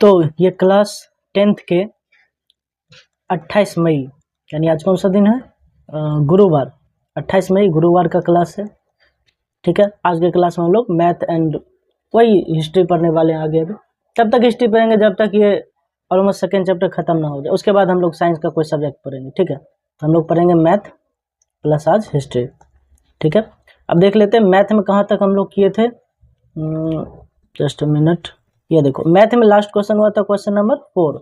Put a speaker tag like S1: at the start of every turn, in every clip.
S1: तो ये class 10th के 28 मई यानी आज कौन सा दिन है, गुरुवार, 28 मई गुरुवार का क्लास है। ठीक है, आज के क्लास में हम लोग मैथ एंड वही हिस्ट्री पढ़ने वाले हैं। आगे अभी तब तक हिस्ट्री पढ़ेंगे जब तक ये ऑलमोस्ट सेकेंड चैप्टर खत्म ना हो जाए, उसके बाद हम लोग साइंस का कोई सब्जेक्ट पढ़ेंगे। ठीक है, तो हम लोग पढ़ेंगे मैथ प्लस आज हिस्ट्री। ठीक है, अब देख लेते हैं मैथ में कहाँ तक हम लोग किए थे। जस्ट अ मिनट, ये देखो मैथ में लास्ट क्वेश्चन हुआ था क्वेश्चन नंबर 4।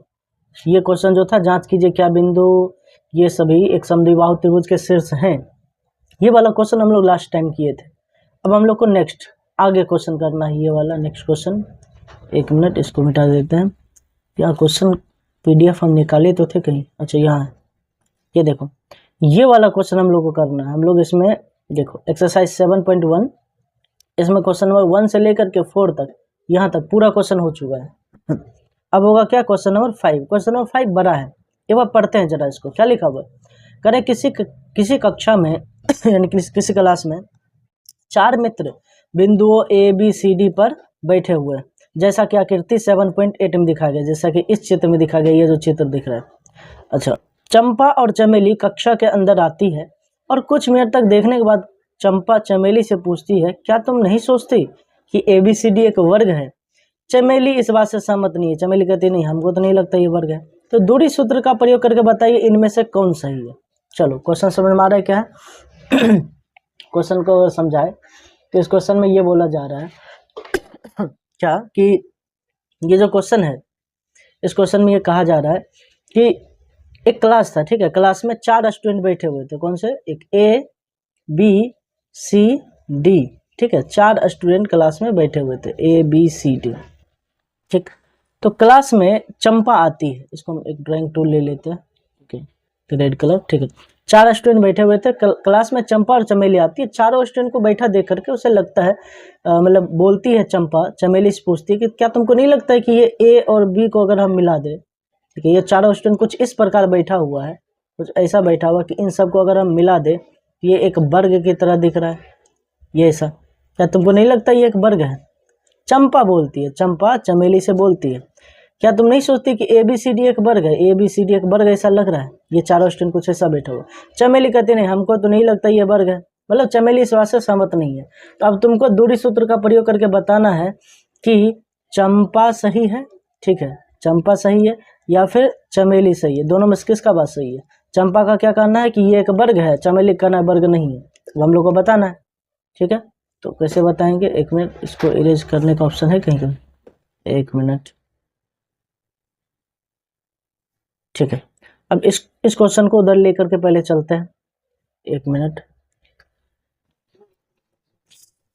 S1: ये क्वेश्चन जो था, जांच कीजिए क्या बिंदु ये सभी एक समद्विबाहु त्रिभुज के शीर्ष हैं, ये वाला क्वेश्चन हम लोग लास्ट टाइम किए थे। अब हम लोग को नेक्स्ट आगे क्वेश्चन करना है, ये वाला नेक्स्ट क्वेश्चन। एक मिनट, इसको मिटा देते हैं। यहाँ क्वेश्चन PDF हम निकाले तो थे कहीं, अच्छा यहाँ है, ये देखो ये वाला क्वेश्चन हम लोग को करना है। हम लोग इसमें देखो एक्सरसाइज 7.1, इसमें क्वेश्चन नंबर 1 से लेकर के 4 तक, यहाँ तक पूरा क्वेश्चन हो चुका है। अब होगा क्या क्वेश्चन नंबर 5। क्वेश्चन नंबर 5 बड़ा है, एक बार पढ़ते हैं जरा इसको, क्या लिखा हुआ है। करें किसी कक्षा में यानी किसी क्लास में 4 मित्र बिंदुओं ABCD पर बैठे हुए हैं, जैसा कि आकृति 7.8 में दिखाया गया, जैसा कि इस चित्र में दिखाया गया, ये जो चित्र दिख रहा है। अच्छा, चंपा और चमेली कक्षा के अंदर आती है और कुछ मिनट तक देखने के बाद चंपा चमेली से पूछती है, क्या तुम नहीं सोचती कि ABCD एक वर्ग है। चमेली इस बात से सहमत नहीं है। चमेली कहती नहीं, हमको तो नहीं लगता ये वर्ग है। तो दूरी सूत्र का प्रयोग करके बताइए इनमें से कौन सही है। चलो क्वेश्चन समझ में आ रहा है क्या है। क्वेश्चन को समझाए तो इस क्वेश्चन में ये बोला जा रहा है क्या कि ये जो क्वेश्चन है, इस क्वेश्चन में ये कहा जा रहा है कि एक क्लास था, ठीक है, क्लास में 4 स्टूडेंट बैठे हुए थे। कौन से, एक ABCD, ठीक है, 4 स्टूडेंट क्लास में बैठे हुए थे ABCD। ठीक, तो क्लास में चंपा आती है, इसको हम एक ड्राइंग टूल ले लेते हैं, ओके, रेड कलर। ठीक है, 4 स्टूडेंट बैठे हुए थे क्लास में, चंपा और चमेली आती है। चारों स्टूडेंट को बैठा देख करके उसे लगता है, मतलब बोलती है चंपा, चमेली से पूछती है कि क्या तुमको नहीं लगता है कि ये A और B को अगर हम मिला दें, ठीक है, ये चारों स्टूडेंट कुछ इस प्रकार बैठा हुआ है, कुछ ऐसा बैठा हुआ कि इन सबको अगर हम मिला दें ये एक वर्ग की तरह दिख रहा है, ये ऐसा, क्या तुमको नहीं लगता ये एक वर्ग है। चंपा बोलती है, चंपा चमेली से बोलती है, क्या तुम नहीं सोचती कि ABCD एक वर्ग है, ABCD एक वर्ग ऐसा लग रहा है। ये चारों स्टूडेंट कुछ ऐसा बैठा हुआ। चमेली कहती नहीं, हमको तो नहीं लगता ये वर्ग है, मतलब चमेली इस बात से सहमत नहीं है। तो अब तुमको दूरी सूत्र का प्रयोग करके बताना है कि चंपा सही है, ठीक है, चंपा सही है या फिर चमेली सही है, दोनों में से किसका बात सही है। चंपा का क्या कहना है कि ये एक वर्ग है, चमेली का कहना है वर्ग नहीं है, तो हम लोग को बताना है। ठीक है, तो कैसे बताएंगे, एक मिनट, इसको इरेज करने का ऑप्शन है कहीं कहीं, एक मिनट। ठीक है, अब इस क्वेश्चन को उधर लेकर के पहले चलते हैं, एक मिनट।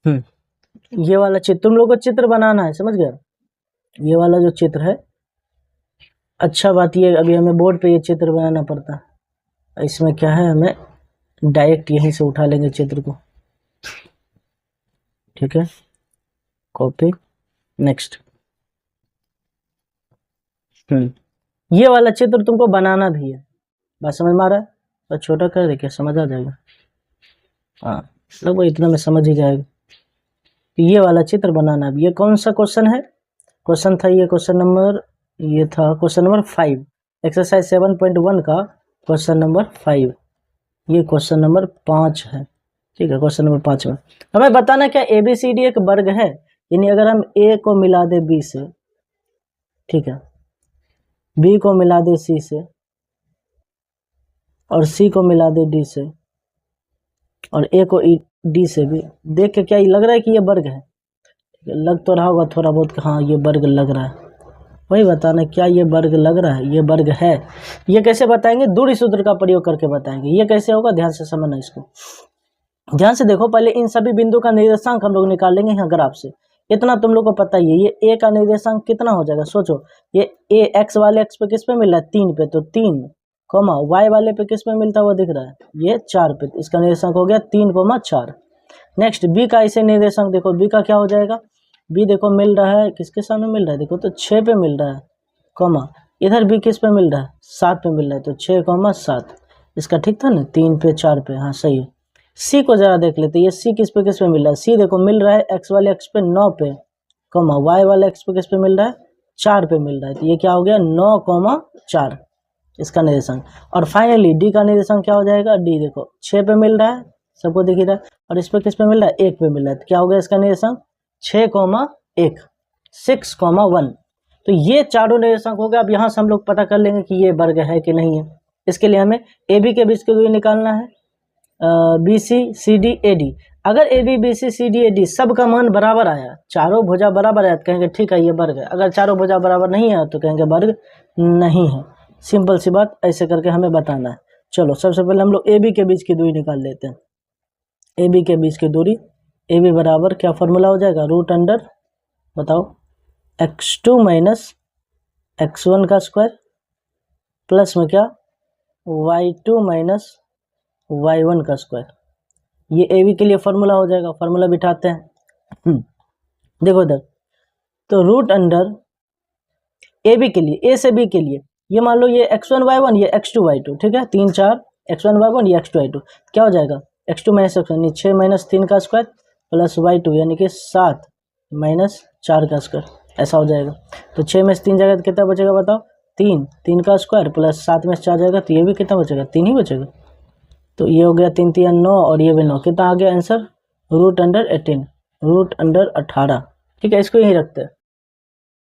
S1: ये वाला चित्र तुम लोग को चित्र बनाना है, समझ गया, ये वाला जो चित्र है। अच्छा बात ये, अभी हमें बोर्ड पे ये चित्र बनाना पड़ता है, इसमें क्या है, हमें डायरेक्ट यहीं से उठा लेंगे चित्र को। ठीक है, कॉपी, नेक्स्ट। ये वाला चित्र तुमको बनाना भी है, बात समझ में आ रहा है, तो छोटा कर दे, क्या समझ आ जाएगा। हाँ, लगभग इतना में समझ ही जाएगा। तो ये वाला चित्र बनाना भी। ये कौन सा क्वेश्चन है, क्वेश्चन था ये क्वेश्चन नंबर, ये था क्वेश्चन नंबर 5, एक्सरसाइज 7.1 का क्वेश्चन नंबर 5। ये क्वेश्चन नंबर 5 है, ठीक है, क्वेश्चन नंबर 5 में हमें बताना क्या ABCD एक वर्ग है, यानी अगर हम A को मिला दे B से, ठीक है, B को मिला दे C से और C को मिला दे D से और A को D से भी, देख के क्या लग रहा है कि ये वर्ग है। लग तो रहा होगा थोड़ा बहुत कि हाँ ये वर्ग लग रहा है, वही बताना क्या ये वर्ग लग रहा है, ये वर्ग है। ये कैसे बताएंगे, दूरी सूत्र का प्रयोग करके बताएंगे। ये कैसे होगा, ध्यान से समझना इसको, ध्यान से देखो। पहले इन सभी बिंदु का निर्देशांक हम लोग निकालेंगे यहाँ ग्राफ से। इतना तुम लोग को पता ही है, ये A का निर्देशांक कितना हो जाएगा, सोचो, ये A x वाले x पे किस पे मिल रहा है, 3 पे, तो 3, y वाले पे किस पे मिलता हुआ दिख रहा है, ये 4 पे, इसका निर्देशांक हो गया 3,4। नेक्स्ट B का इसे निर्देशांक देखो, B का क्या हो जाएगा, B देखो मिल रहा है, किसके सामने मिल रहा है, देखो तो 6 पे मिल रहा है, इधर B किस पे मिल रहा है, 7 पे मिल रहा है, तो 6,7, इसका ठीक था ना, 3 पे 4 पे, हाँ सही है। C को जरा देख लेते, ये C किस पे मिल रहा है, C देखो मिल रहा है x वाले x पे 9 पे, y वाले x पे किस पे मिल रहा है, 4 पे मिल रहा है, तो ये क्या हो गया 9,4 इसका निर्देशांक। और फाइनली डी का निर्देशांक क्या हो जाएगा, डी देखो 6 पे मिल रहा है, सबको दिख रहा है, और इस पे किस पे मिल रहा है, 1 पे मिल रहा है, तो क्या हो गया इसका निर्देशांक 6,1 6,1। तो ये चारों निर्देशांक हो गया। अब यहाँ से हम लोग पता कर लेंगे कि ये वर्ग है कि नहीं है। इसके लिए हमें ए बी के बीच की दूरी निकालना है, B C C D A D. अगर A B B C C D A D सब का मान बराबर आया, चारों भुजा बराबर आया, तो कहेंगे ठीक है ये वर्ग है। अगर चारों भुजा बराबर नहीं है तो कहेंगे वर्ग नहीं है। सिंपल सी बात, ऐसे करके हमें बताना है। चलो सबसे पहले हम लोग ए बी के बीच की दूरी निकाल लेते हैं। ए बी के बीच की दूरी, ए बी बराबर क्या फॉर्मूला हो जाएगा, रूट अंडर बताओ x2 माइनस x1 का स्क्वायर प्लस में क्या y2 माइनस y1 का स्क्वायर। ये ए बी के लिए फॉर्मूला हो जाएगा। फॉर्मूला बिठाते हैं। देखो इधर, तो रूट अंडर ए बी के लिए, ए से बी के लिए, ये मान लो ये x1 y1 ये x2 y2, ठीक है, 3 4 x1 y1 ये x2 y2, क्या हो जाएगा x2 माइनस x1 6 माइनस 3 का स्क्वायर प्लस y2 यानी कि 7 माइनस 4 का स्क्वायर, ऐसा हो जाएगा। तो 6 में से 3 जाएगा तो कितना बचेगा बताओ, 3 का स्क्वायर प्लस 7 में से 4 जाएगा तो ये भी कितना बचेगा, 3 ही बचेगा। तो ये हो गया 3 3 9 और ये भी 9, कितना आ गया answer, root under 18, root under 18। ठीक है, इसको यही रखते हैं।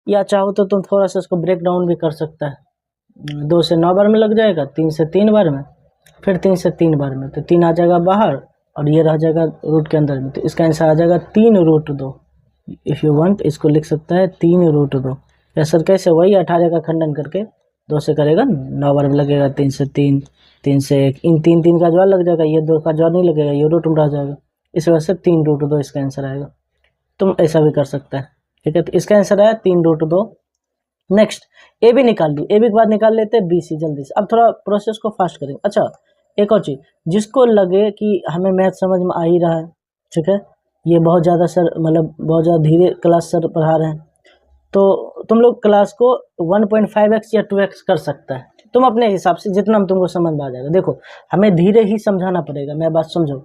S1: या चाहो तो तुम थोड़ा सा इसको ब्रेक डाउन भी कर सकता है। 2 से 9 बार में लग जाएगा, 3 से 3 बार में, फिर 3 से 3 बार में, तो 3 आ जाएगा बाहर और ये रह जाएगा रूट के अंदर में, तो इसका आंसर आ जाएगा 3 रूट 2। इफ़ यू वांट इसको लिख सकता है 3 रूट 2। सर कैसे, वही 18 का खंडन करके 2 से करेगा, 9 बार में लगेगा, 3 से 3, 3 से 1, इन 3 3 का जोड़ लग जाएगा, ये 2 का जोड़ नहीं लगेगा, ये रूट में रह जाएगा, इस वजह से 3 रूट 2 इसका आंसर आएगा। तुम ऐसा भी कर सकता है। ठीक है, तो इसका आंसर आया 3 रूट 2। नेक्स्ट ए बी निकाल ली, ए बी के बाद निकाल लेते हैं बी सी जल्दी से। अब थोड़ा प्रोसेस को फास्ट करेंगे। अच्छा एक और चीज़, जिसको लगे कि हमें मैथ समझ में आ ही रहा है, ठीक है, ये बहुत ज़्यादा सर मतलब बहुत ज़्यादा धीरे क्लास सर पढ़ा रहे हैं, तो तुम लोग क्लास को 1.5x या 2x कर सकता है, तुम अपने हिसाब से जितना तुमको समझ में आ जाएगा। देखो हमें धीरे ही समझाना पड़ेगा, मैं बात समझो,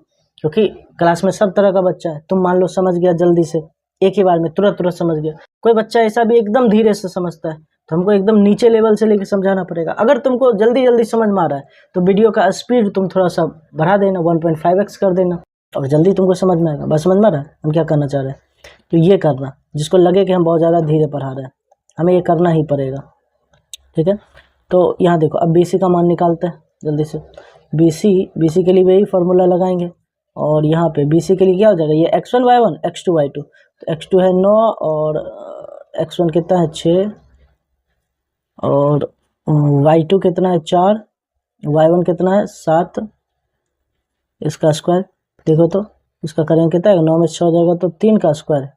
S1: क्योंकि क्लास में सब तरह का बच्चा है। तुम मान लो समझ गया जल्दी से, एक ही बार में तुरंत समझ गया, कोई बच्चा ऐसा भी एकदम धीरे से समझता है, तो हमको एकदम नीचे लेवल से लेके समझाना पड़ेगा। अगर तुमको जल्दी समझ में आ रहा है तो वीडियो का स्पीड तुम थोड़ा सा बढ़ा देना, 1.5x कर देना, और जल्दी तुमको समझ में आएगा। बस समझ में आ रहा है हम क्या करना चाह रहे हैं, तो ये करना। जिसको लगे कि हम बहुत ज़्यादा धीरे पढ़ा रहे हैं, हमें ये करना ही पड़ेगा। ठीक है, तो यहाँ देखो अब BC का मान निकालते हैं जल्दी से। BC के लिए वही फार्मूला लगाएंगे, और यहाँ पे BC के लिए क्या हो जाएगा, ये x1 y1 x2 y2, तो x2 है 9 और x1 कितना है 6 और y2 कितना है 4, y1 कितना है 7, इसका स्क्वायर देखो तो इसका करेंगे कितना है, 9 में 6 जाएगा तो 3 का स्क्वायर,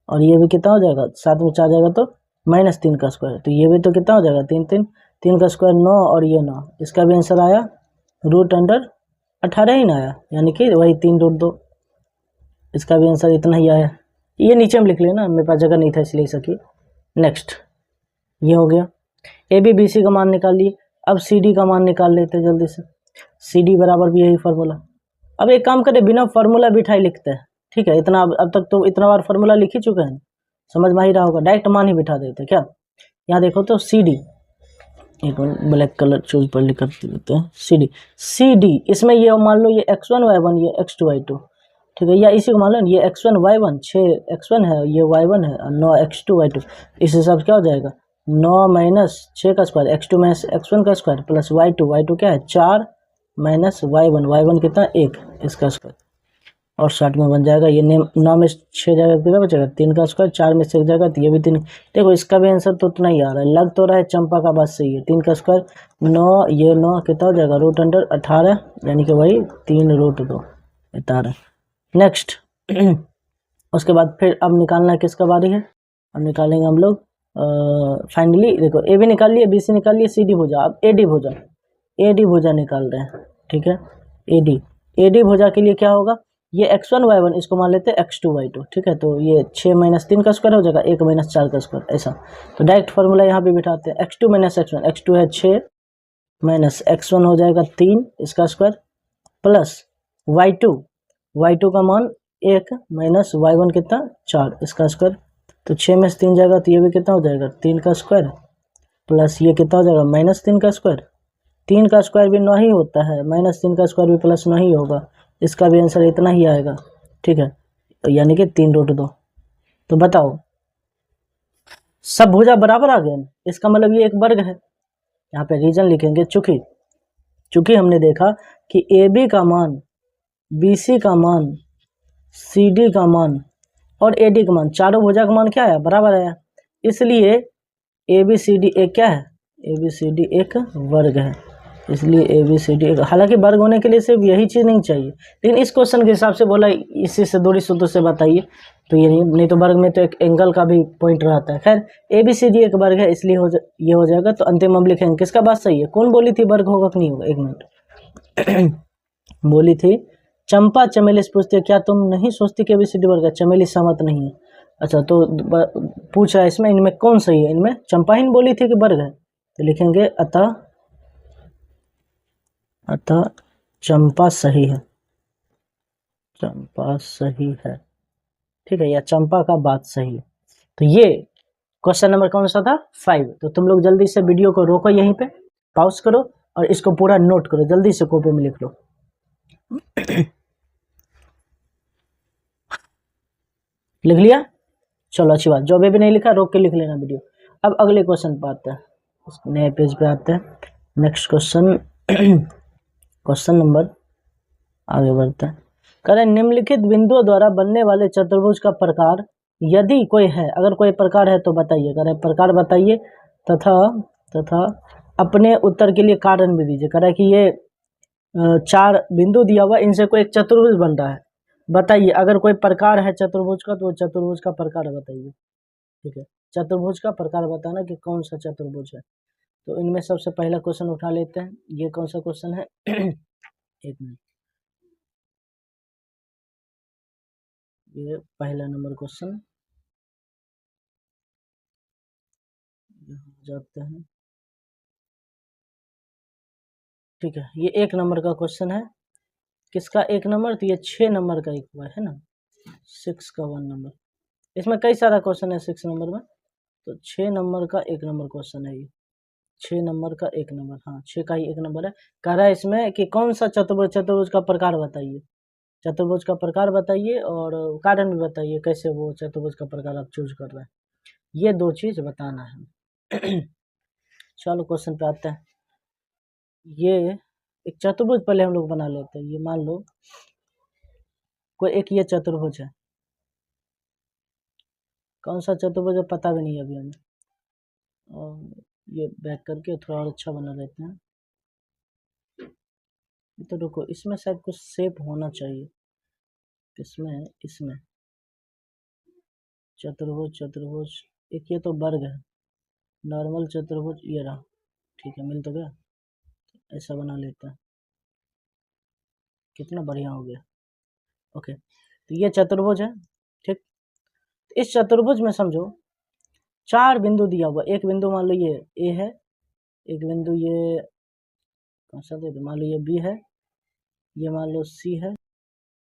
S1: और ये भी कितना हो जाएगा, 7 में 4 जाएगा तो -3 का स्क्वायर, तो ये भी तो कितना हो जाएगा 3 का स्क्वायर 9 और ये 9, इसका भी आंसर आया रूट अंडर 18 ही ना आया, यानी कि वही 3 रूट 2, इसका भी आंसर इतना ही आया। ये नीचे में लिख लेना, मेरे पास जगह नहीं था इसलिए सकी। नेक्स्ट ये हो गया, AB BC का मान निकाल लिए। अब CD का मान निकाल लेते हैं जल्दी से। CD बराबर भी यही फार्मूला। अब एक काम करें, बिना फार्मूला बिठाई लिखते हैं। ठीक है, इतना अब तक तो इतना बार फार्मूला लिख ही चुके हैं, समझ में ही रहा होगा, डायरेक्ट मान ही बिठा देते क्या। यहाँ देखो तो CD, एक ब्लैक कलर चूज पर लिख देते हैं, CD इसमें ये मान लो ये x1 y1 ये x2 y2, ठीक है, या इसी को मान लो ये x1 y1 6 x1 है, ये y1 है और 9 x2 y2। इस हिसाब से क्या हो जाएगा 9 माइनस 6 का स्क्वायर x2 माइनस x1 का स्क्वायर प्लस y2 क्या है 4 माइनस y1 कितना 1, इसका स्क्वायर, और 60 में बन जाएगा। ये 9 में 6 जाएगा कितना बचेगा 3 का स्क्वायर, 4 में 6 जाएगा तो ये भी 3। देखो इसका भी आंसर तो उतना ही आ रहा है, लग तो रहा है चंपा का बात सही है। 3 का स्क्वायर 9, ये 9 कितना हो जाएगा रूट अंडर 18, यानी कि वही 3 रूट 2 बता रहा है। नेक्स्ट उसके बाद फिर अब निकालना है किसका बारी है, अब निकालेंगे हम लोग फाइनली। देखो AB निकाल लिए, BC निकाल लिए, CD भुजा। अब AD भुजा निकाल रहे हैं। ठीक है, AD भुजा के लिए क्या होगा, ये x1 y1 इसको मान लेते हैं x2 y2। ठीक है, तो ये 6 माइनस 3 का स्क्वायर हो जाएगा, 1 माइनस 4 का स्क्वायर, ऐसा। तो डायरेक्ट फार्मूला यहाँ पे बिठाते हैं, x2 माइनस x1, x2 है 6 माइनस x1 हो जाएगा 3 इसका स्क्वायर प्लस y2 का मान 1 माइनस y1 कितना 4 इसका स्क्वायर। तो 6 में से 3 जाएगा तो ये भी कितना हो जाएगा 3 का स्क्वायर प्लस ये कितना हो जाएगा -3 का स्क्वायर। 3 का स्क्वायर भी 9 ही होता है, -3 का स्क्वायर भी प्लस 9 ही होगा, इसका भी आंसर इतना ही आएगा। ठीक है, तो यानी कि 3√2। तो बताओ सब भुजा बराबर आ गए, इसका मतलब ये एक वर्ग है। यहाँ पे रीजन लिखेंगे, चूंकि हमने देखा कि AB का मान, BC का मान, CD का मान और AD का मान, चारों भुजा का मान क्या आया, बराबर आया, इसलिए ABCD एक क्या है, ABCD एक वर्ग है, इसलिए ABCD एक। हालांकि वर्ग होने के लिए सिर्फ यही चीज़ नहीं चाहिए, लेकिन इस क्वेश्चन के हिसाब से बोला इसी से दूरी सूत्र से बताइए, तो ये नहीं तो वर्ग में तो एक एंगल का भी पॉइंट रहता है। खैर ABCD एक वर्ग है, इसलिए ये हो जाएगा। तो अंतिम हम लिखेंगे किसका बात सही है, कौन बोली थी वर्ग होगा कि नहीं होगा, एक मिनट बोली थी चंपा चमेली से पूछते क्या तुम नहीं सोचती कि ABCD वर्ग है, चमेली सहमत नहीं है। अच्छा, तो पूछ रहा है इसमें इनमें कौन सही है, इनमें चंपा ही बोली थी कि वर्ग है, तो लिखेंगे अतः चंपा सही है, चंपा सही है। ठीक है, या चंपा का बात सही है। तो ये क्वेश्चन नंबर कौन सा था, 5। तो तुम लोग जल्दी से वीडियो को रोको, यहीं पे पॉज करो और इसको पूरा नोट करो, जल्दी से कॉपी में लिख लो। लिख लिया, चलो अच्छी बात। जो अभी भी नहीं लिखा रोक के लिख लेना वीडियो। अब अगले क्वेश्चन पे आते हैं, नए पेज पे आते हैं। नेक्स्ट क्वेश्चन क्वेश्चन नंबर आगे बढ़ते हैं। करें निम्नलिखित बिंदुओं द्वारा बनने वाले चतुर्भुज का प्रकार यदि कोई है, अगर कोई प्रकार है तो बताइए, करें प्रकार बताइए तथा अपने उत्तर के लिए कारण भी दीजिए। करें कि ये 4 बिंदु दिया हुआ, इनसे कोई एक चतुर्भुज बन रहा है, बताइए। अगर कोई प्रकार है चतुर्भुज का तो चतुर्भुज का प्रकार बताइए। ठीक है, चतुर्भुज का प्रकार बताना कि कौन सा चतुर्भुज है। तो इनमें सबसे पहला क्वेश्चन उठा लेते हैं। ये कौन सा क्वेश्चन है एक मिनट, ये पहला नंबर क्वेश्चन जाते हैं। ठीक है, ये 1 नंबर का क्वेश्चन है। किसका 1 नंबर, तो ये 6 नंबर का एक हुआ है ना, 6 का 1 नंबर। इसमें कई सारा क्वेश्चन है 6 नंबर में, तो 6 नंबर का 1 नंबर क्वेश्चन है ये, 6 नंबर का 1 नंबर, हाँ 6 का ही 1 नंबर है। कह रहा है इसमें कि कौन सा चतुर्भुज का प्रकार बताइए, चतुर्भुज का प्रकार बताइए और कारण भी बताइए, कैसे वो चतुर्भुज का प्रकार आप चूज कर रहे हैं, ये 2 चीज बताना है। चलो क्वेश्चन पे आते हैं। ये एक चतुर्भुज पहले हम लोग बना लेते हैं। ये मान लो कोई एक ये चतुर्भुज है, कौन सा चतुर्भुज है पता भी नहीं अभी हमें, और ये बैक करके थोड़ा और अच्छा बना लेते हैं। तो रुको, इसमें शायद कुछ शेप होना चाहिए, किसमें, इसमें चतुर्भुज एक, ये तो वर्ग है, नॉर्मल चतुर्भुज ये रहा। ठीक है, मिल तो गया, ऐसा बना लेते हैं, कितना बढ़िया हो गया। ओके, तो ये चतुर्भुज है। ठीक, इस चतुर्भुज में समझो 4 बिंदु दिया हुआ, एक बिंदु मान लो ये ए है, एक बिंदु ये कौन सा दे दो, मान लो ये बी है, ये मान लो सी है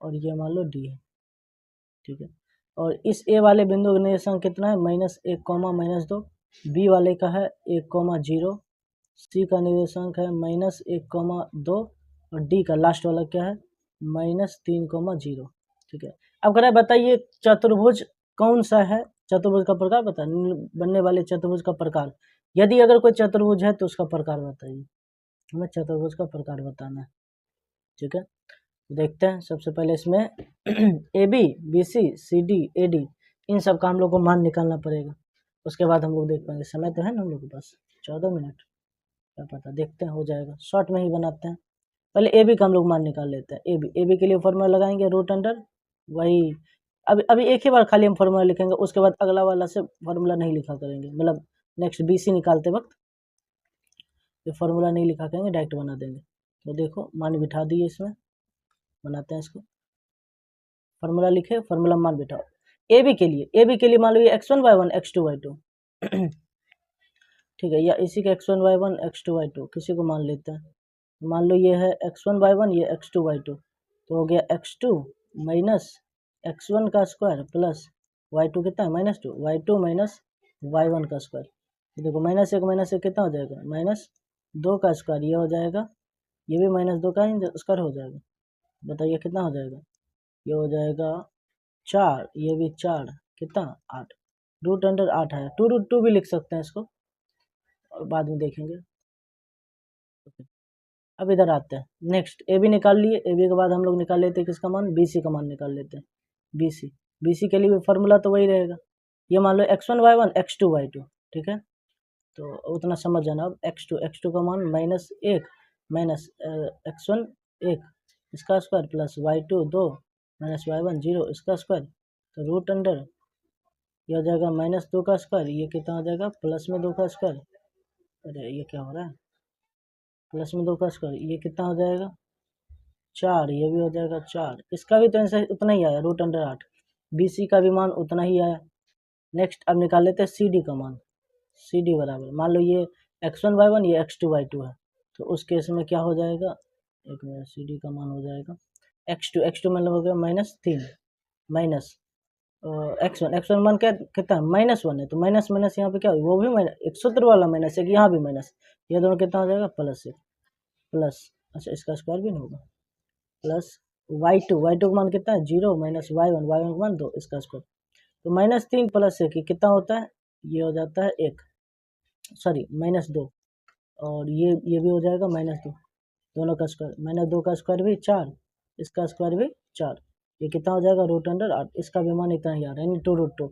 S1: और ये मान लो डी है। ठीक है, और इस ए वाले बिंदु का निर्देशांक कितना है, -1, -2। बी वाले का है 1, 0। सी का निर्देशांक है -1, 2 और डी का लास्ट वाला क्या है -3, 0। ठीक है, अब कह रहा है बताइए चतुर्भुज कौन सा है, चतुर्भुज का प्रकार बताइए, बनने वाले चतुर्भुज का प्रकार। यदि अगर कोई चतुर्भुज है तो उसका प्रकार बताइए, हमें चतुर्भुज का प्रकार बताना है। ठीक है, देखते हैं। सबसे पहले इसमें A B B C C D A D, इन सब का हम लोग को मान निकालना पड़ेगा, उसके बाद हम लोग देख पाएंगे। समय तो है ना हम लोग के पास 14 मिनट, क्या पता, देखते हैं हो जाएगा, शॉर्ट में ही बनाते हैं। पहले ए बी का हम लोग मान निकाल लेते हैं। ए बी के लिए फॉर्मूला लगाएंगे √अंडर वही, अभी एक ही बार खाली हम फॉर्मूला लिखेंगे, उसके बाद अगला वाला से फॉर्मूला नहीं लिखा करेंगे, मतलब नेक्स्ट बी सी निकालते वक्त ये फॉर्मूला नहीं लिखा करेंगे, डायरेक्ट बना देंगे। तो देखो मान बिठा दिए, इसमें बनाते हैं इसको, फॉर्मूला लिखे, फॉर्मूला मान बिठाओ। ए बी के लिए मान लो ये x1 y1 x2 y2। ठीक है, या इसी का x1 y1 x2 y2 किसी को मान लेते हैं। मान लो ये है x1 y1, ये x2 y2, तो हो गया x2 - x1 का स्क्वायर प्लस y2 कितना है -2, y2 माइनस y1 का स्क्वायर। देखो -1 कितना हो जाएगा -2 का स्क्वायर, ये हो जाएगा, ये भी -2 का ही स्क्वायर हो जाएगा। बताइए कितना हो जाएगा, ये हो जाएगा 4, ये भी 4, कितना 8, रूट अंडर 8 है, 2√2 भी लिख सकते हैं इसको और बाद में देखेंगे। अब इधर आते हैं, नेक्स्ट ए बी निकाल लिए, ए बी के बाद हम लोग निकाल लेते हैं किसका मान, बी सी का मान निकाल लेते हैं। बी सी के लिए भी फार्मूला तो वही रहेगा, ये मान लो x1 y1 x2 y2, ठीक है, तो उतना समझ जाना। अब x2 का मान -1 माइनस x1 1 इसका square plus y2 2 minus y1 0 इसका स्क्वायर, तो रूट अंडर ये हो जाएगा -2 का स्क्वायर, ये कितना हो जाएगा +2 का स्क्वायर, अरे ये क्या हो रहा है, +2 का स्क्वायर, ये कितना हो जाएगा 4, ये भी हो जाएगा 4, इसका भी तो आंसर उतना ही आया रूट अंडर 8, बी सी का भी मान उतना ही आया। नेक्स्ट अब निकाल लेते हैं सी डी का मान, सी डी बराबर मान लो ये x1 y1 ये x2 y2 है, तो उस केस में क्या हो जाएगा, एक मिनट, सी डी का मान हो जाएगा x2 मतलब हो गया -3 माइनस x1 मान क्या कितना है -1 है, तो माइनस माइनस यहाँ पे क्या हो, वो भी माइनस, एक सूत्र वाला माइनस है कि यहाँ भी माइनस, ये दोनों कितना हो जाएगा +1 प्लस, अच्छा इसका स्क्वायर भी नहीं होगा, प्लस y2 का मान कितना है 0 माइनस y1 का मान 2 इसका स्क्वायर, तो -3 + 1 कितना होता है, ये हो जाता है 1, सॉरी -2, और ये भी हो जाएगा -2, दोनों का स्क्वायर, -2 का स्क्वायर भी 4, इसका स्क्वायर भी 4, ये कितना हो जाएगा रूट अंडर 8, इसका भी मान इतना ही आ रहा है यानी 2√2।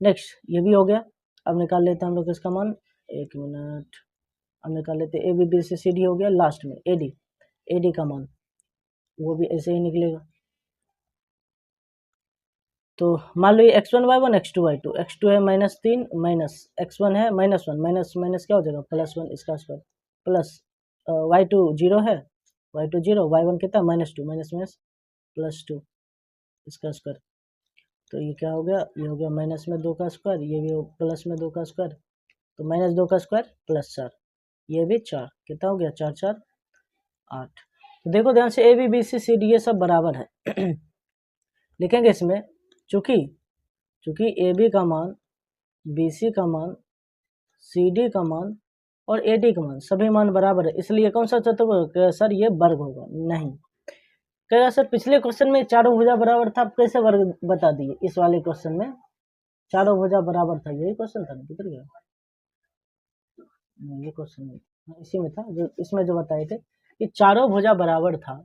S1: नेक्स्ट ये भी हो गया, अब निकाल लेते हैं हम लोग इसका मान, एक मिनट, अब निकाल लेते हैं A B B C C D हो गया, लास्ट में ए डी का मान वो भी ऐसे ही निकलेगा। तो मान लो ये x1 y1 x2 y2, x2 है -3 माइनस x1 है -1 माइनस माइनस क्या हो जाएगा +1 इसका स्क्वायर, प्लस y2 0 है, y2 0, y1 कितना -2 माइनस माइनस +2 इसका स्क्वायर, तो ये क्या हो गया, ये हो गया माइनस में 2 का स्क्वायर, ये भी प्लस में 2 का स्क्वायर, तो -2 का स्क्वायर +4, ये भी 4, कितना हो गया 4 4 8। तो देखो ध्यान से A B B C C D ये सब बराबर है लिखेंगे इसमें, चूँकि ए बी का मान, बी सी का मान, सी डी का मान और ए डी का मान सभी मान बराबर है, इसलिए कौन सा चतुर्भुज, सर ये वर्ग होगा, नहीं कहेगा सर पिछले क्वेश्चन में चारों भुजा बराबर था, आप कैसे वर्ग बता दिए, इस वाले क्वेश्चन में चारों भुजा बराबर था, यही क्वेश्चन था ना, किधर गया ये क्वेश्चन में, इसी में था जो इसमें जो बताए थे कि चारों भुजा बराबर था,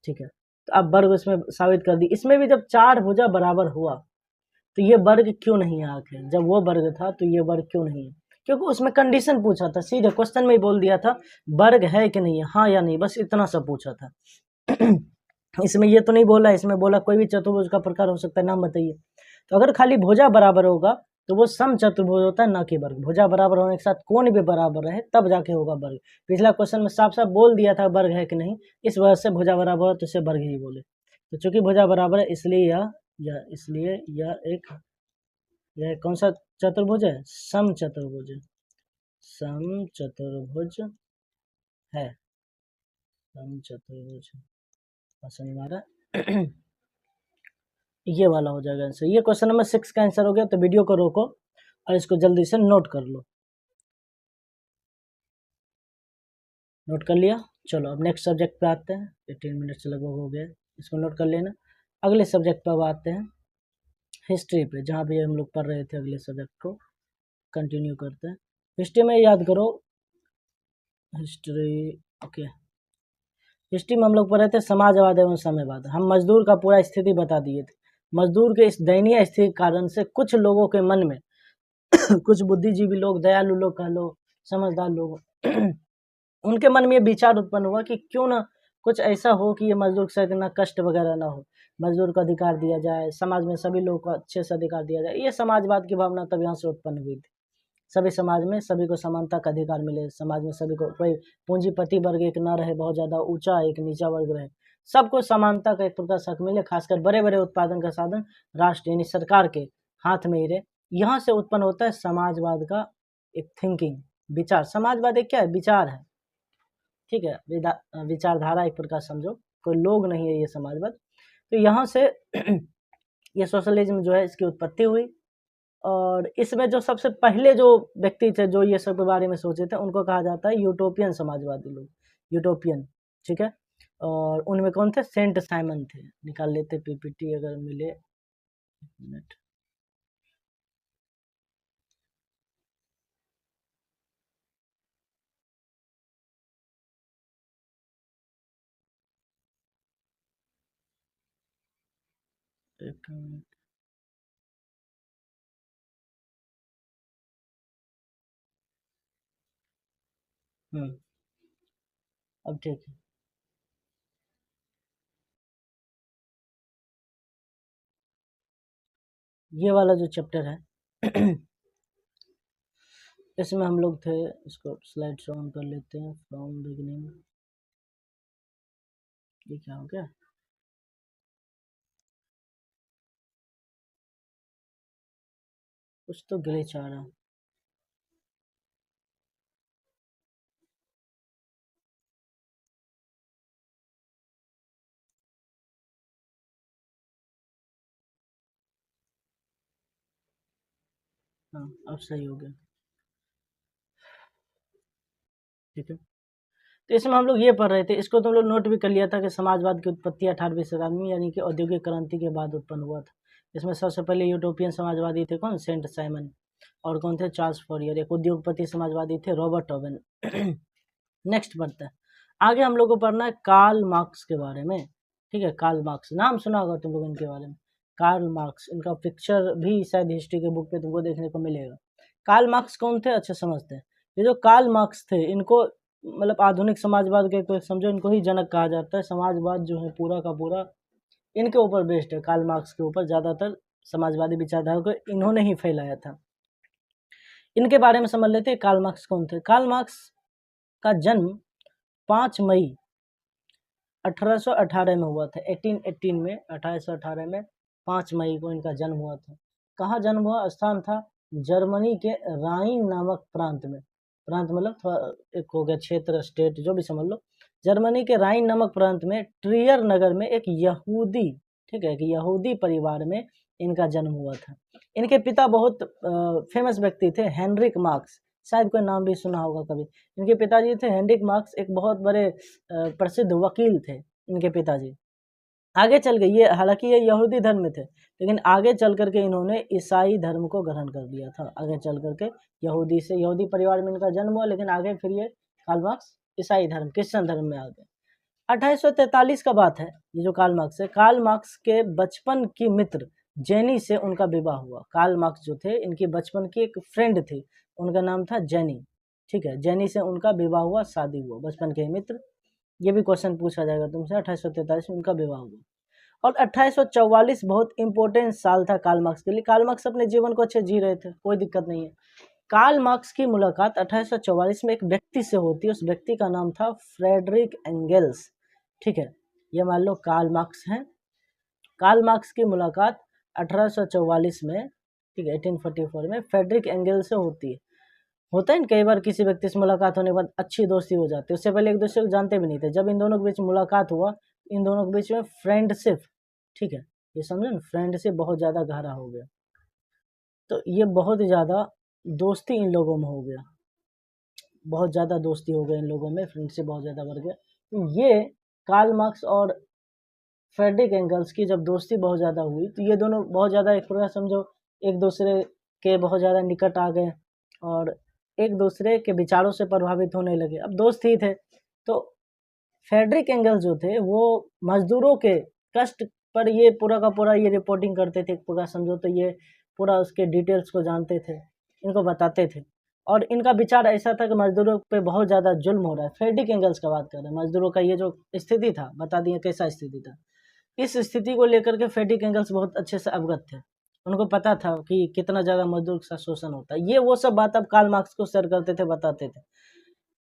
S1: ठीक है, तो अब वर्ग इसमें साबित कर दी, इसमें भी जब 4 भुजा बराबर हुआ तो ये वर्ग क्यों नहीं है, आखिर जब वो वर्ग था तो ये वर्ग क्यों नहीं है, क्योंकि उसमें कंडीशन पूछा था, सीधे क्वेश्चन में ही बोल दिया था वर्ग है कि नहीं है, हाँ या नहीं, बस इतना सब पूछा था इसमें ये तो नहीं बोला, इसमें बोला कोई भी चतुर्भुज का प्रकार हो सकता है, नाम बताइए, तो अगर खाली भुजा बराबर होगा तो वो सम चतुर्भुज होता है, ना कि वर्ग, भुजा बराबर होने के साथ कोण भी बराबर रहे तब जाके होगा वर्ग, पिछला क्वेश्चन में साफ साफ बोल दिया था वर्ग है कि नहीं, इस वजह से भुजा बराबर हो तो इसे वर्ग ही बोले, तो चूंकि भुजा बराबर है इसलिए यह कौन सा चतुर्भुज है, सम चतुर्भुज है, सम चतुर्भुज क्वेश्चन हमारा ये वाला हो जाएगा आंसर, ये क्वेश्चन नंबर 6 का आंसर हो गया। तो वीडियो को रोको और इसको जल्दी से नोट कर लो, नोट कर लिया, चलो अब नेक्स्ट सब्जेक्ट पे आते हैं, 18 मिनट से लगभग हो गया, इसको नोट कर लेना। अगले सब्जेक्ट पर आते हैं, हिस्ट्री पे, जहाँ पे हम लोग पढ़ रहे थे, अगले सब्जेक्ट को कंटिन्यू करते हैं। हिस्ट्री में याद करो, हिस्ट्री ओके, हिस्ट्री में हम लोग पढ़ रहे थे समाजवाद एवं साम्यवाद, हम मजदूर का पूरा स्थिति बता दिए थे, मजदूर के इस दयनीय स्थिति के कारण से कुछ लोगों के मन में कुछ बुद्धिजीवी लोग, दयालु लोग कह लो, समझदार लोग उनके मन में ये विचार उत्पन्न हुआ कि क्यों ना कुछ ऐसा हो कि ये मजदूर के साथ ना कष्ट वगैरह ना हो, मजदूर को अधिकार दिया जाए, समाज में सभी लोगों को अच्छे से अधिकार दिया जाए, ये समाजवाद की भावना तब यहाँ से उत्पन्न हुई थी, सभी समाज में सभी को समानता का अधिकार मिले, समाज में सभी को, कोई पूंजीपति वर्ग एक ना रहे, बहुत ज़्यादा ऊंचा एक नीचा वर्ग रहे, सबको समानता का एक प्रकार से हक मिले, खासकर बड़े बड़े उत्पादन का साधन राष्ट्र यानी सरकार के हाथ में ही रहे। यहाँ से उत्पन्न होता है समाजवाद का एक थिंकिंग, विचार, समाजवाद एक क्या है, विचार है, ठीक है, विचारधारा एक प्रकार समझो, कोई लोग नहीं है ये समाजवाद। तो यहाँ से ये सोशलिज्म जो है इसकी उत्पत्ति हुई, और इसमें जो सबसे पहले जो व्यक्ति थे जो ये सब के बारे में सोचे थे उनको कहा जाता है यूटोपियन समाजवादी लोग, यूटोपियन, ठीक है। और उनमें कौन थे? सेंट साइमन थे। निकाल लेते पीपीटी अगर मिले, मिनट। एक मिनट। अब ठीक है। ये वाला जो चैप्टर है इसमें हम लोग थे, इसको स्लाइड शो ऑन कर लेते हैं। फ्रॉम बिगिनिंग, ये क्या हो गया? कुछ तो ग्लिच आ रहा। हाँ, अब सही हो गया, ठीक है। तो इसमें हम लोग ये पढ़ रहे थे, इसको तुम लोग नोट भी कर लिया था कि समाजवाद की उत्पत्ति 18वीं शताब्दी में यानी कि औद्योगिक क्रांति के बाद उत्पन्न हुआ था। इसमें सबसे पहले यूटोपियन समाजवादी थे कौन? Saint Simon. और कौन थे? Charles Fourier. एक उद्योगपति समाजवादी थे रॉबर्ट ओवेन। नेक्स्ट बढ़ता है, आगे हम लोग को पढ़ना है कार्ल मार्क्स के बारे में, ठीक है। कार्ल मार्क्स नाम सुना होगा तुम लोग इनके बारे में। कार्ल मार्क्स, इनका पिक्चर भी शायद हिस्ट्री के बुक पे तुमको देखने को मिलेगा। कार्ल मार्क्स कौन थे? अच्छा समझते हैं। ये जो कार्ल मार्क्स थे, इनको मतलब आधुनिक समाजवाद के कोई समझो इनको ही जनक कहा जाता है। समाजवाद जो है पूरा का पूरा इनके ऊपर बेस्ड है, कार्ल मार्क्स के ऊपर ज़्यादातर समाजवादी विचारधारा को इन्होंने ही फैलाया था। इनके बारे में समझ लेते हैं, कार्ल मार्क्स कौन थे। कार्ल मार्क्स का जन्म 5 मई 1818 में हुआ था। 1818 में, 1818 में 5 मई को इनका जन्म हुआ था। कहाँ जन्म हुआ? स्थान था जर्मनी के राइन नामक प्रांत में। प्रांत मतलब थोड़ा एक हो गया क्षेत्र, स्टेट, जो भी समझ लो। जर्मनी के राइन नामक प्रांत में ट्रियर नगर में एक यहूदी, ठीक है, कि यहूदी परिवार में इनका जन्म हुआ था। इनके पिता बहुत फेमस व्यक्ति थे, हेनरिक मार्क्स। शायद कोई नाम भी सुना होगा कभी। इनके पिताजी थे हेनरिक मार्क्स, एक बहुत बड़े प्रसिद्ध वकील थे इनके पिताजी। आगे चल गए ये, हालांकि ये यहूदी धर्म में थे, लेकिन आगे चल करके इन्होंने ईसाई धर्म को ग्रहण कर लिया था। आगे चल करके यहूदी से, यहूदी परिवार में इनका जन्म हुआ, लेकिन आगे फिर ये कार्ल मार्क्स ईसाई धर्म, क्रिश्चियन धर्म में आ गए। 1843 का बात है, ये जो कार्ल मार्क्स है, कार्ल मार्क्स के बचपन की मित्र जेनी से उनका विवाह हुआ। कार्ल मार्क्स जो थे, इनकी बचपन की एक फ्रेंड थी, उनका नाम था जेनी, ठीक है। जेनी से उनका विवाह हुआ, शादी हुआ, बचपन के मित्र। ये भी क्वेश्चन पूछा जाएगा तुमसे। 1843 में उनका विवाह हुआ। और 1844 बहुत इंपॉर्टेंट साल था कार्ल मार्क्स के लिए। कार्ल मार्क्स अपने जीवन को अच्छे जी रहे थे, कोई दिक्कत नहीं है। कार्ल मार्क्स की मुलाकात 1844 में एक व्यक्ति से होती है। उस व्यक्ति का नाम था फ्रेडरिक एंगल्स, ठीक है। ये मान लो कार्ल मार्क्स हैं। कार्ल मार्क्स की मुलाकात 1844 में, ठीक है, 1844 में फ्रेडरिक एंगल्स से होती है। होता है ना कई बार किसी व्यक्ति से मुलाकात होने के बाद अच्छी दोस्ती हो जाती है। उससे पहले एक दूसरे को जानते भी नहीं थे, जब इन दोनों के बीच मुलाकात हुआ, इन दोनों के बीच में फ्रेंडशिप, ठीक है, ये समझे ना, फ्रेंडशिप बहुत ज़्यादा गहरा हो गया। तो ये बहुत ज़्यादा दोस्ती इन लोगों में हो गया, बहुत ज़्यादा दोस्ती हो गई इन लोगों में, फ्रेंडशिप बहुत ज़्यादा बढ़ गया। तो ये कार्ल मार्क्स और फ्रेडरिक एंगल्स की जब दोस्ती बहुत ज़्यादा हुई, तो ये दोनों बहुत ज़्यादा एक प्रकार समझो एक दूसरे के बहुत ज़्यादा निकट आ गए और एक दूसरे के विचारों से प्रभावित होने लगे। अब दोस्त ही थे। तो फ्रेडरिक एंगल्स जो थे वो मजदूरों के कष्ट पर ये पूरा का पूरा ये रिपोर्टिंग करते थे, पूरा समझो तो ये पूरा उसके डिटेल्स को जानते थे, इनको बताते थे। और इनका विचार ऐसा था कि मजदूरों पे बहुत ज़्यादा जुल्म हो रहा है। फ्रेडरिक एंगल्स का बात कर रहे हैं, मजदूरों का ये जो स्थिति था, बता दिए कैसा स्थिति था। इस स्थिति को लेकर के फ्रेडरिक एंगल्स बहुत अच्छे से अवगत थे। उनको पता था कि कितना ज़्यादा मजदूर का शोषण होता है। ये वो सब बात अब कार्ल मार्क्स को शेयर करते थे, बताते थे।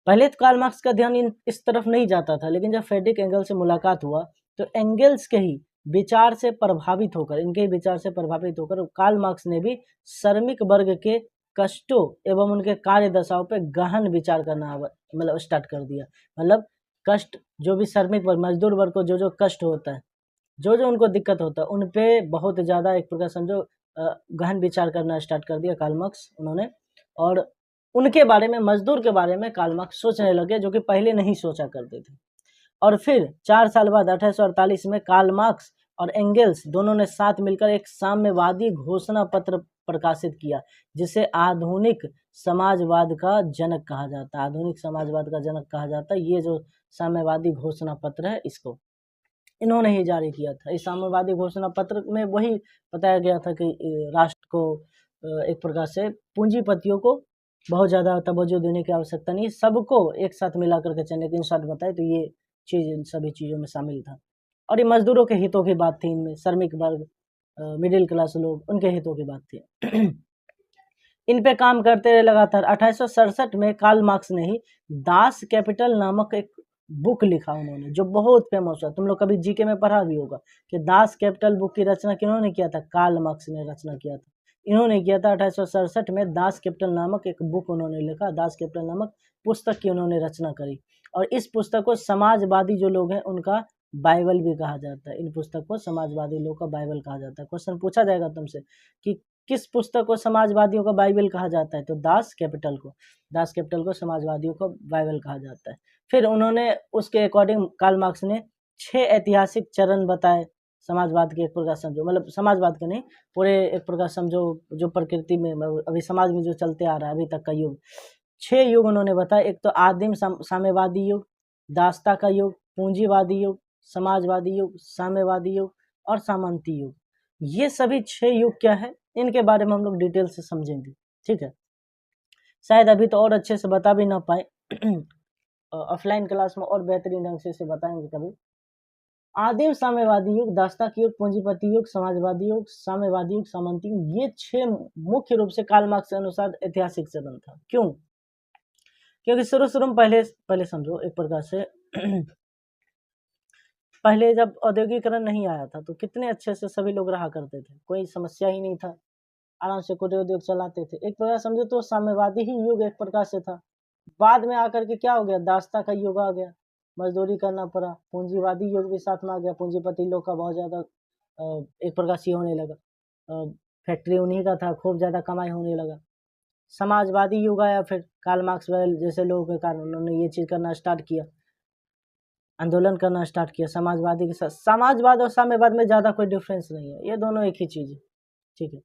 S1: पहले तो कार्ल मार्क्स का ध्यान इस तरफ नहीं जाता था, लेकिन जब फ्रेडरिक एंगल्स से मुलाकात हुआ तो एंगल्स के ही विचार से प्रभावित होकर, इनके ही विचार से प्रभावित होकर कार्ल मार्क्स ने भी श्रमिक वर्ग के कष्टों एवं उनके कार्य दशाओं पर गहन विचार करना मतलब स्टार्ट कर दिया। मतलब कष्ट, जो भी श्रमिक वर्ग, मजदूर वर्ग को जो जो कष्ट होता है, जो जो उनको दिक्कत होता है, उन पे बहुत ज़्यादा एक प्रकार समझो गहन विचार करना स्टार्ट कर दिया कार्ल मार्क्स उन्होंने, और उनके बारे में, मजदूर के बारे में कार्ल मार्क्स सोचने लगे, जो कि पहले नहीं सोचा करते थे। और फिर 4 साल बाद 1848 में कार्ल मार्क्स और एंगेल्स दोनों ने साथ मिलकर एक साम्यवादी घोषणा पत्र प्रकाशित किया, जिसे आधुनिक समाजवाद का जनक कहा जाता है। आधुनिक समाजवाद का जनक कहा जाता है ये जो साम्यवादी घोषणा पत्र है, इसको इन्होंने ही जारी किया था। इस साम्यवादी घोषणा पत्र में वही बताया गया था कि राष्ट्र को एक प्रकार से पूंजीपतियों को बहुत ज़्यादा तवज्जो देने की आवश्यकता नहीं, सबको एक साथ मिला करके चलने की, इन शॉर्ट बताए तो ये चीज़ इन सभी चीज़ों में शामिल था। और ये मजदूरों के हितों की बात थी इनमें, श्रमिक वर्ग, मिडिल क्लास लोग, उनके हितों की बात थी। इन पे काम करते रहे लगातार। 1867 में कार्ल मार्क्स ने ही दास कैपिटल नामक एक बुक लिखा उन्होंने, जो बहुत फेमस हुआ। तुम लोग कभी जीके में पढ़ा भी होगा कि दास कैपिटल बुक की रचना किन्होंने किया था? कार्ल मार्क्स ने रचना किया था। इन्होंने किया था 1867 में दास कैपिटल नामक एक बुक उन्होंने लिखा, दास कैपिटल नामक पुस्तक की उन्होंने रचना करी। और इस पुस्तक को समाजवादी जो लोग हैं उनका बाइबल भी कहा जाता है। इन पुस्तक को समाजवादी लोग का बाइबल कहा जाता है। क्वेश्चन पूछा जाएगा तुमसे कि किस पुस्तक को समाजवादियों का बाइबल कहा जाता है? तो दास कैपिटल को समाजवादियों को बाइबल कहा जाता है। फिर उन्होंने उसके अकॉर्डिंग कार्ल मार्क्स ने 6 ऐतिहासिक चरण बताए समाजवाद के, एक प्रकार समझो, मतलब समाजवाद के नहीं, पूरे एक प्रकार समझो जो प्रकृति में अभी समाज में जो चलते आ रहा है अभी तक का युग। 6 युग उन्होंने बताया। एक तो आदिम साम्यवादी युग, दासता का युग, पूंजीवादी युग, समाजवादी युग, साम्यवादी युग और सामंती युग। ये सभी 6 युग क्या है, इनके बारे में हम लोग डिटेल से समझेंगे। ठीक है, शायद अभी तो और अच्छे से बता भी ना पाए, ऑफलाइन क्लास में और बेहतरीन ढंग से बताएंगे कभी। आदिम साम्यवादी युग, दासता युग, पूंजीपति युग, समाजवादी युग, साम्यवादी युग, सामंती युग, ये 6 मुख्य रूप से कार्ल मार्क्स के अनुसार ऐतिहासिक चरण था। क्यों? क्योंकि शुरू में पहले समझो एक प्रकार से पहले जब औद्योगिकरण नहीं आया था तो कितने अच्छे से सभी लोग रहा करते थे, कोई समस्या ही नहीं था, आराम से कुटीर उद्योग चलाते थे। एक प्रकार समझो तो साम्यवादी ही युग एक प्रकार से था। बाद में आकर के क्या हो गया, दासता का युग आ गया, मजदूरी करना पड़ा। पूंजीवादी युग भी साथ में आ गया, पूंजीपति लोग का बहुत ज्यादा एक प्रकार से होने लगा, फैक्ट्री उन्हीं का था, खूब ज्यादा कमाई होने लगा। समाजवादी युग आया, फिर कार्ल मार्क्स जैसे लोगों के कारण उन्होंने ये चीज करना स्टार्ट किया, आंदोलन करना स्टार्ट किया समाजवादी के साथ। समाजवाद और साम्यवाद में ज्यादा कोई डिफरेंस नहीं है, ये दोनों एक ही चीज है। ठीक है,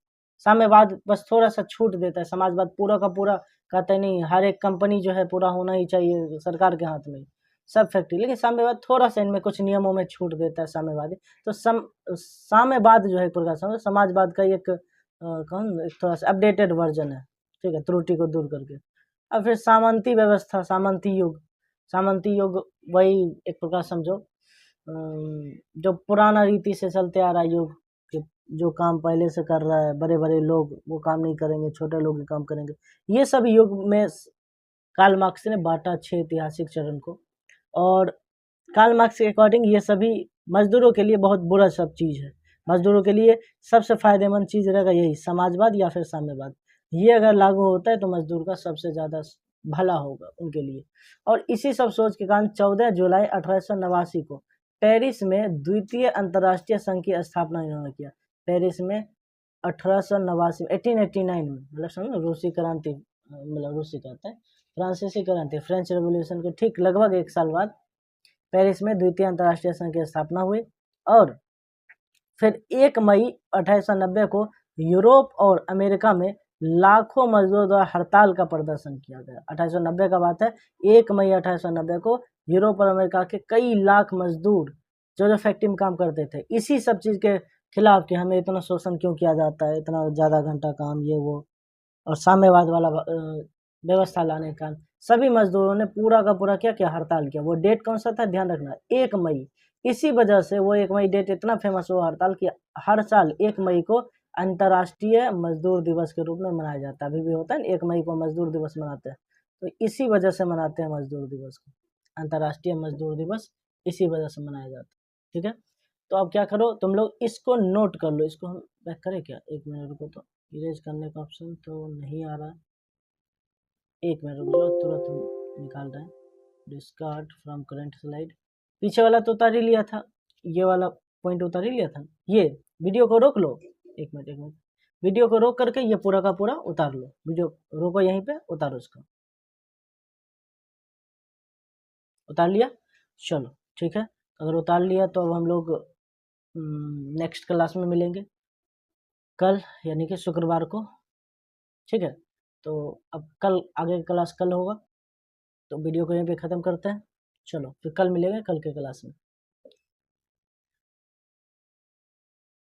S1: साम्यवाद बस थोड़ा सा छूट देता है, समाजवाद पूरा का पूरा कहते नहीं, हर एक कंपनी जो है पूरा होना ही चाहिए सरकार के हाथ में सब फैक्ट्री, लेकिन साम्यवाद थोड़ा सा इनमें कुछ नियमों में छूट देता है साम्यवादी। तो साम्यवाद जो है एक प्रकार से समाजवाद का एक कौन एक थोड़ा सा अपडेटेड वर्जन है। ठीक है, त्रुटि को दूर करके। अब फिर सामंती व्यवस्था, सामंती युग वही एक प्रकार समझो जो पुराना रीति से चलते आ रहा है युग, जो काम पहले से कर रहा है, बड़े बड़े लोग वो काम नहीं करेंगे, छोटे लोग ही काम करेंगे। ये सब युग में कार्ल मार्क्स ने बांटा 6 ऐतिहासिक चरण को। और कार्ल मार्क्स के अकॉर्डिंग ये सभी मजदूरों के लिए बहुत बुरा सब चीज़ है। मजदूरों के लिए सबसे फायदेमंद चीज़ रहेगा यही समाजवाद या फिर साम्यवाद। ये अगर लागू होता है तो मजदूर का सबसे ज़्यादा भला होगा उनके लिए। और इसी सब सोच के कारण 14 जुलाई 1889 को पेरिस में द्वितीय अंतर्राष्ट्रीय संघ की स्थापना इन्होंने किया। पेरिस में 1889 1889 में, मतलब समझो रूसी क्रांति, मतलब रूसी कहते हैं फ्रांसीसी क्रांति, फ्रेंच रेवोल्यूशन के ठीक लगभग 1 साल बाद पेरिस में द्वितीय अंतर्राष्ट्रीय संघ की स्थापना हुई। और फिर 1 मई 1890 को यूरोप और अमेरिका में लाखों मजदूरों द्वारा हड़ताल का प्रदर्शन किया गया। 1890 का बात है, 1 मई 1890 को यूरोप और अमेरिका के कई लाख मजदूर जो फैक्ट्री में काम करते थे, इसी सब चीज़ के खिलाफ कि हमें इतना शोषण क्यों किया जाता है, इतना ज़्यादा घंटा काम ये वो, और साम्यवाद वाला व्यवस्था लाने का सभी मजदूरों ने पूरा का पूरा क्या किया, हड़ताल किया। वो डेट कौन सा था, ध्यान रखना, 1 मई। इसी वजह से वो 1 मई डेट इतना फेमस हुआ हड़ताल कि हर साल 1 मई को अंतर्राष्ट्रीय मजदूर दिवस के रूप में मनाया जाता है। अभी भी होता है ना, 1 मई को मजदूर दिवस मनाते हैं, तो इसी वजह से मनाते हैं मजदूर दिवस को, अंतर्राष्ट्रीय मजदूर दिवस इसी वजह से मनाया जाता है। ठीक है, तो अब क्या करो तुम लोग, इसको नोट कर लो। इसको हम बैक करें क्या, 1 मिनट रुको, तो इरेज करने का ऑप्शन तो नहीं आ रहा है, 1 मिनट रुक जाओ, तुरंत हम निकाल रहे हैं। डिस्कार्ड फ्रॉम करंट स्लाइड, पीछे वाला तो उतार ही लिया था, ये वाला पॉइंट उतार ही लिया था। ये वीडियो को रोक लो, 1 मिनट वीडियो को रोक करके ये पूरा का पूरा उतार लो, वीडियो रोको, यहीं पे उतारो इसको। उतार लिया? चलो ठीक है, अगर उतार लिया तो अब हम लोग नेक्स्ट क्लास में मिलेंगे कल, यानी कि शुक्रवार को। ठीक है, तो अब कल आगे का क्लास कल होगा, तो वीडियो को यहीं पे ख़त्म करते हैं। चलो फिर कल मिलेंगे कल के क्लास में।